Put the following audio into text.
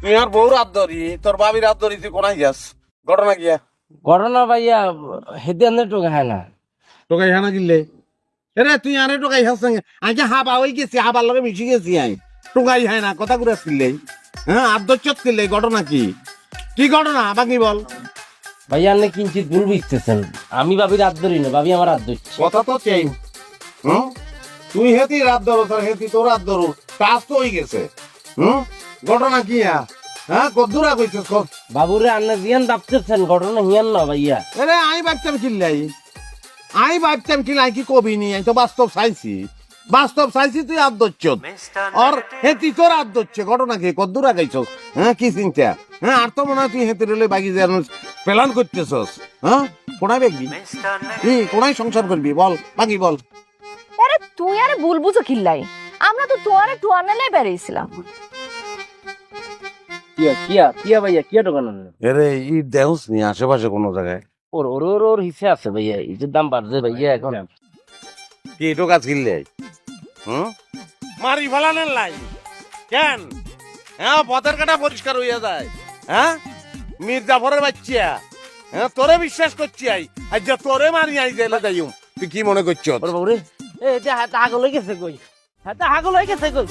তুই আর বউ রাত ধরি তোর বাবি রাত ধরি তুই কোনায় যাস ঘটনা গিয়া ঘটনা ভাইয়া হেদে আনলে টোকা হয় না। টোকাই হানা কিনলে এরে তুই আরে টোকাই হাস আগে হাবা হয়ে গেছি হাবার লগে মিশে গেছি আই টোকাই হয় না কথা ঘুরে আসছিলে হ্যাঁ আদর্চত কিনলে ঘটনা কি কি ঘটনা বাকি বল ভাইয়া আপনি কিঞ্চিত ভুল বুঝতেছেন। আমি ভাবি রাত ধরি না, ভাবি আমার রাত ধরছে। কথা তো চেই তুই হেতি রাত ধরো তোর হেতি তোর রাত ধরো কাজ তো হয়ে গেছে ঘটনা কি হ্যাঁ কদ্দুরা কইছিস বাবুরে আন্না জিয়ান ভাবতেছেন, ঘটনা হিয়ান না ভাইয়া। আরে আমি ভাবতাম কিনলাই আমি ভাবতাম কিনলাই কি কবি নি আমি তো বাস্তব চাইছি তুই আদর্চ আর হেতি তোর আদর্চ ঘটনা কি কদ্দুরা গাইছস হ্যাঁ কি চিন্তা হ্যাঁ আর তো মনে হয় তুই হেতি রেলে বাগি যে প্ল্যান করতেছস হ্যাঁ কোনায় দেখবি কি কোনায় সংসার করবি বল বাকি বল আরে তুই আরে ভুল বুঝো কিল্লাই, আমরা তো তোয়ারে টুয়ানালে বেরিয়েছিলাম। কিয়া কিয়া কিয়া ভাইয়া কিয়া টোকা না? এরে ই দেহস নি আশেপাশে কোনো জায়গায় ওর হিসে আছে ভাইয়া, ইটের দাম বাড়ছে ভাইয়া এখন। কি এটো কাজ কিনলে মারি ফেলানের লাই কেন হ্যাঁ পথের কাটা পরিষ্কার হইয়া যায় হ্যাঁ মীর জাফরের বাচ্চা হ্যাঁ তোরে বিশ্বাস করছি আই আজ যে তোরে মারি আই জেলে যাইম তুই কি মনে করছ বাবুরে এটা হাগল হয়ে গেছে কই, হাগল হয়ে গেছে কই।